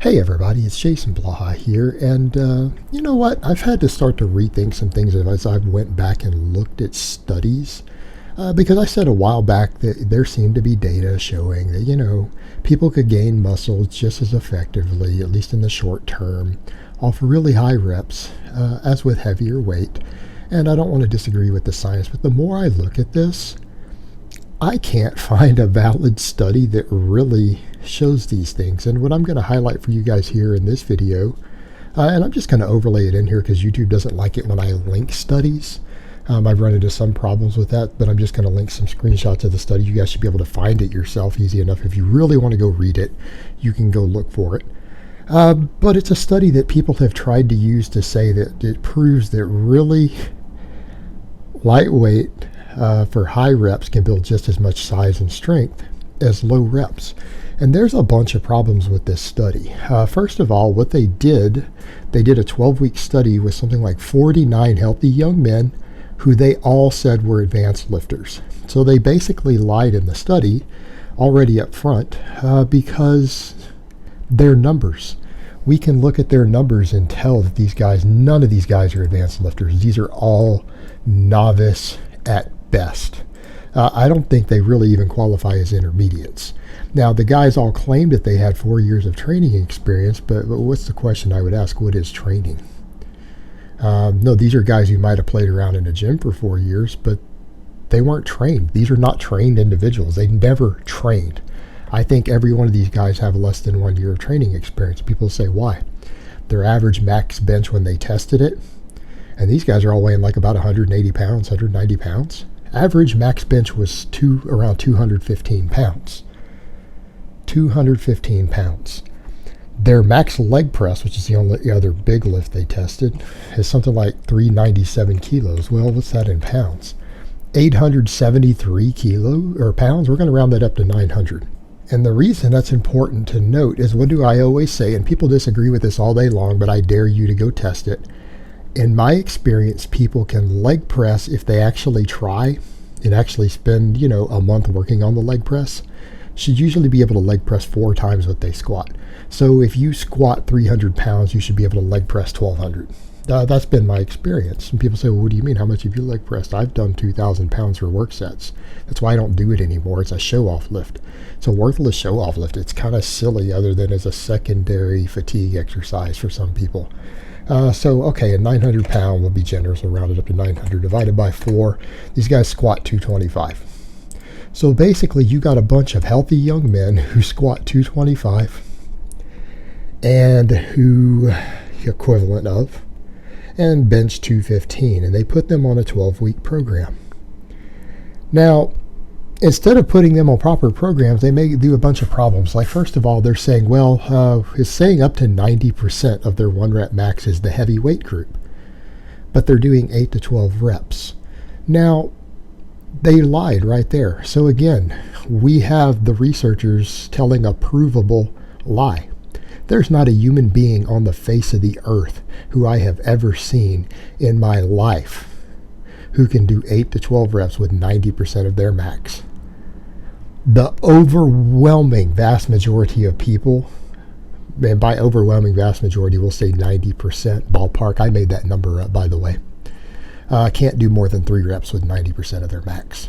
Hey everybody, it's Jason Blaha here, and you know what? I've had to start to rethink some things as I've went back and looked at studies, because I said a while back that there seemed to be data showing that, people could gain muscle just as effectively, at least in the short term, off really high reps, as with heavier weight. And I don't want to disagree with the science, but the more I look at this, I can't find a valid study that really shows these things. And what I'm going to highlight for you guys here in this video, and I'm just going to overlay it in here because YouTube doesn't like it when I link studies. I've run into some problems with that, but I'm just going to link some screenshots of the study. You guys should be able to find it yourself easy enough. If you really want to go read it, you can go look for it. But it's a study that people have tried to use to say that it proves that really lightweight for high reps can build just as much size and strength as low reps. And there's a bunch of problems with this study. First of all, what they did a 12-week study with something like 49 healthy young men who they all said were advanced lifters. So they basically lied in the study already up front because their numbers. We can look at their numbers and tell that none of these guys are advanced lifters. These are all novice at best. I don't think they really even qualify as intermediates. Now, the guys all claimed that they had 4 years of training experience, but what's the question I would ask? What is training? No, these are guys who might have played around in a gym for 4 years, but they weren't trained. These are not trained individuals. They never trained. I think every one of these guys have less than 1 year of training experience. People say, why? Their average max bench when they tested it, and these guys are all weighing like about 180 pounds, 190 pounds. Average max bench was around 215 pounds. 215 pounds. Their max leg press, which is the only other big lift they tested, is something like 397 kilos. Well, what's that in pounds? 873 pounds. We're going to round that up to 900. And the reason that's important to note is, what do I always say? And people disagree with this all day long, but I dare you to go test it. In my experience, people can leg press if they actually try and actually spend, a month working on the leg press. Should usually be able to leg press 4 times what they squat. So if you squat 300 pounds, you should be able to leg press 1,200. That's been my experience. And people say, well, what do you mean? How much have you leg pressed? I've done 2,000 pounds for work sets. That's why I don't do it anymore. It's a show-off lift. It's a worthless show-off lift. It's kind of silly other than as a secondary fatigue exercise for some people. Okay, a 900 pound, we'll be generous, we'll round it up to 900, divided by 4. These guys squat 225. So basically, you got a bunch of healthy young men who squat 225 and who equivalent of, and bench 215, and they put them on a 12-week program. Now, instead of putting them on proper programs, they may do a bunch of problems. Like, first of all, they're saying, it's saying up to 90% of their 1 rep max is the heavyweight group, but they're doing 8 to 12 reps. Now, they lied right there. So again, we have the researchers telling a provable lie. There's not a human being on the face of the earth who I have ever seen in my life who can do 8 to 12 reps with 90% of their max. The overwhelming vast majority of people, and by overwhelming vast majority, we'll say 90% ballpark. I made that number up, by the way. Can't do more than 3 reps with 90% of their max.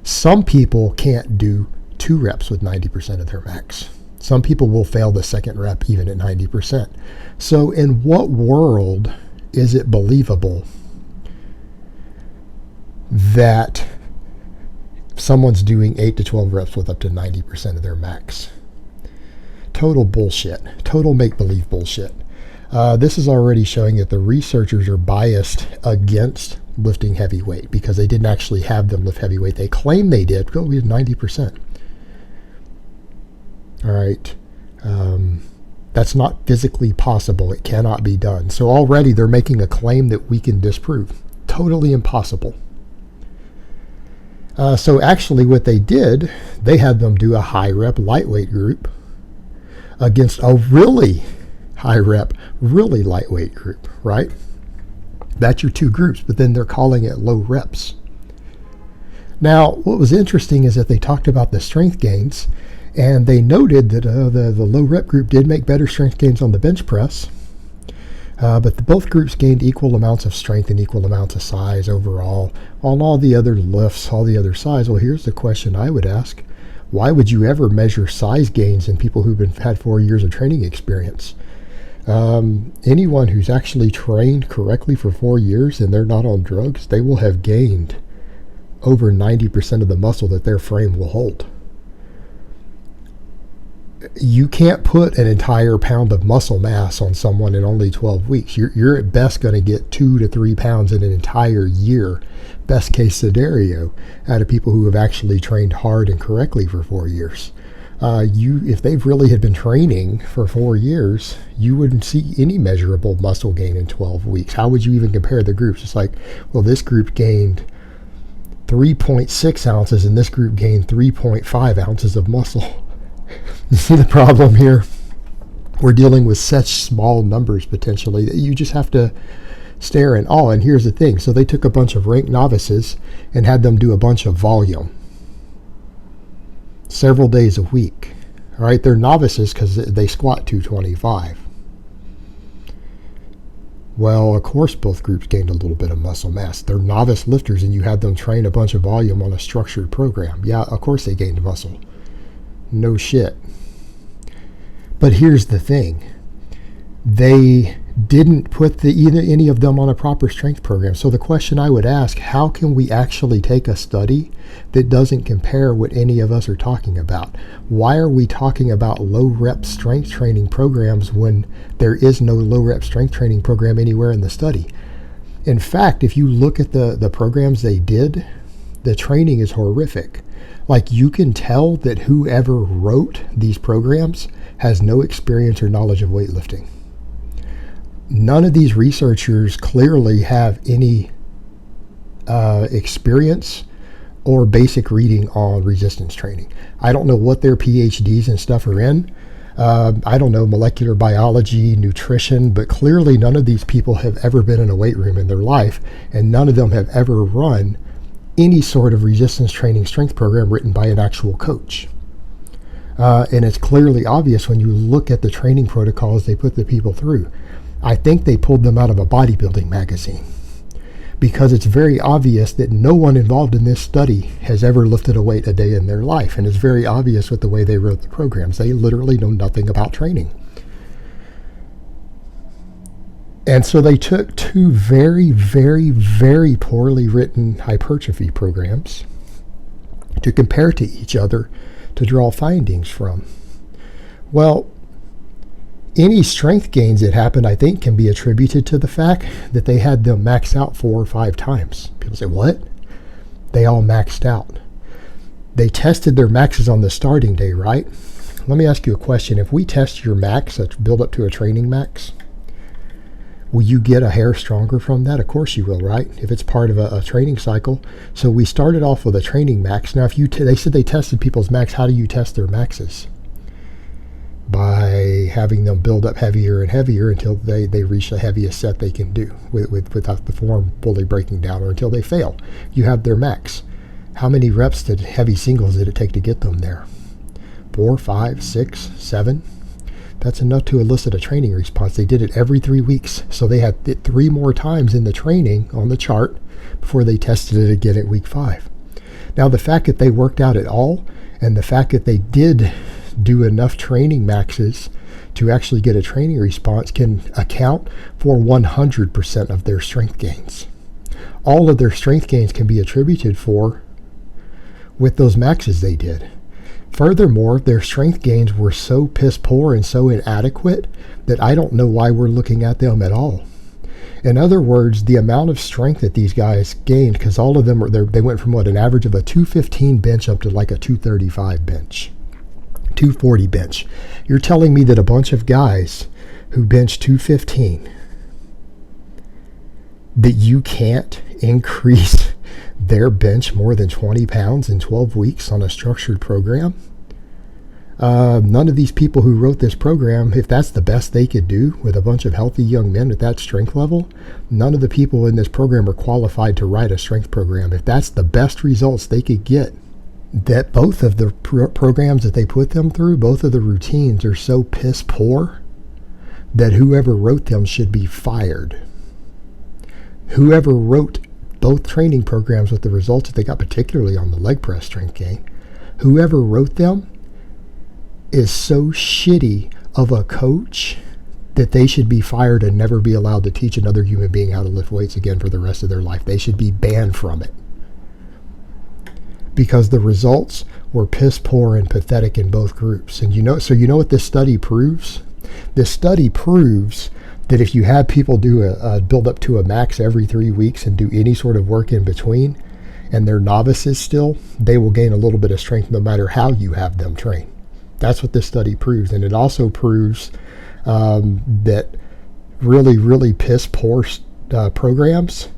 Some people can't do 2 reps with 90% of their max. Some people will fail the second rep even at 90%. So in what world is it believable that someone's doing 8 to 12 reps with up to 90% of their max? Total bullshit. Total make-believe bullshit. This is already showing that the researchers are biased against lifting heavy weight because they didn't actually have them lift heavy weight. They claim they did. We had 90%. All right. That's not physically possible. It cannot be done. So already they're making a claim that we can disprove. Totally impossible. So actually what they did, they had them do a high rep lightweight group against a really high rep, really lightweight group, right? That's your 2 groups, but then they're calling it low reps. Now, what was interesting is that they talked about the strength gains, And they noted that the low rep group did make better strength gains on the bench press, but both groups gained equal amounts of strength and equal amounts of size overall on all the other lifts, all the other size. Well, here's the question I would ask. Why would you ever measure size gains in people who've had 4 years of training experience? Anyone who's actually trained correctly for 4 years and they're not on drugs, they will have gained over 90% of the muscle that their frame will hold. You can't put an entire pound of muscle mass on someone in only 12 weeks. You're at best going to get 2 to 3 pounds in an entire year, best case scenario, out of people who have actually trained hard and correctly for 4 years. If they've really had been training for 4 years, you wouldn't see any measurable muscle gain in 12 weeks. How would you even compare the groups? It's like, well, this group gained 3.6 ounces and this group gained 3.5 ounces of muscle. You see the problem here? We're dealing with such small numbers potentially that you just have to stare in awe. And here's the thing. So they took a bunch of ranked novices and had them do a bunch of volume several days a week. All right, they're novices because they squat 225. Well, of course, both groups gained a little bit of muscle mass. They're novice lifters and you had them train a bunch of volume on a structured program. Yeah, of course they gained muscle. No shit. But here's the thing. They didn't put any of them on a proper strength program. So the question I would ask, how can we actually take a study that doesn't compare what any of us are talking about? Why are we talking about low rep strength training programs when there is no low rep strength training program anywhere in the study? In fact, if you look at the programs they did, the training is horrific. Like, you can tell that whoever wrote these programs has no experience or knowledge of weightlifting. None of these researchers clearly have any experience or basic reading on resistance training. I don't know what their PhDs and stuff are in. I don't know molecular biology, nutrition, but clearly none of these people have ever been in a weight room in their life, and none of them have ever run any sort of resistance training strength program written by an actual coach. And it's clearly obvious when you look at the training protocols they put the people through. I think they pulled them out of a bodybuilding magazine, because it's very obvious that no one involved in this study has ever lifted a weight a day in their life. And it's very obvious with the way they wrote the programs. They literally know nothing about training. And so they took two very, very, very poorly written hypertrophy programs to compare to each other to draw findings from. Well, any strength gains that happened, I think, can be attributed to the fact that they had them max out 4 or 5 times. People say, what? They all maxed out. They tested their maxes on the starting day, right? Let me ask you a question. If we test your max, build up to a training max, will you get a hair stronger from that? Of course you will, right? If it's part of a training cycle. So we started off with a training max. Now, if they said they tested people's max, how do you test their maxes? By having them build up heavier and heavier until they reach the heaviest set they can do without the form fully breaking down, or until they fail. You have their max. How many reps did heavy singles did it take to get them there? 4, 5, 6, 7? That's enough to elicit a training response. They did it every 3 weeks. So they had it 3 more times in the training on the chart before they tested it again at week 5. Now, the fact that they worked out at all, and the fact that they did do enough training maxes to actually get a training response, can account for 100% of their strength gains. All of their strength gains can be attributed for with those maxes they did. Furthermore, their strength gains were so piss poor and so inadequate that I don't know why we're looking at them at all. In other words, the amount of strength that these guys gained, because all of them they went from an average of a 215 bench up to like a 235 bench, 240 bench. You're telling me that a bunch of guys who bench 215, that you can't increase their bench more than 20 pounds in 12 weeks on a structured program? None of these people who wrote this program, if that's the best they could do with a bunch of healthy young men at that strength level, none of the people in this program are qualified to write a strength program. If that's the best results they could get that both of the programs that they put them through, both of the routines are so piss poor that whoever wrote them should be fired. Whoever wrote both training programs with the results that they got, particularly on the leg press strength gain, whoever wrote them is so shitty of a coach that they should be fired and never be allowed to teach another human being how to lift weights again for the rest of their life. They should be banned from it. Because the results were piss poor and pathetic in both groups. And you know what this study proves? This study proves that if you have people do a build up to a max every 3 weeks and do any sort of work in between, and they're novices still, they will gain a little bit of strength no matter how you have them train. That's what this study proves. And it also proves that really, really piss poor programs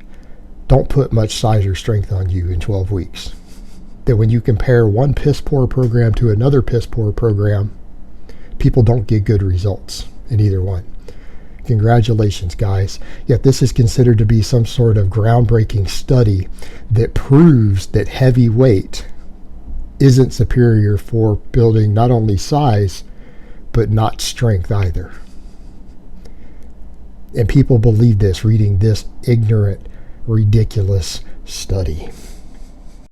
don't put much size or strength on you in 12 weeks. That when you compare one piss poor program to another piss poor program, people don't get good results in either one. Congratulations, guys. Yet this is considered to be some sort of groundbreaking study that proves that heavy weight isn't superior for building not only size, but not strength either. And people believe this, reading this ignorant, ridiculous study.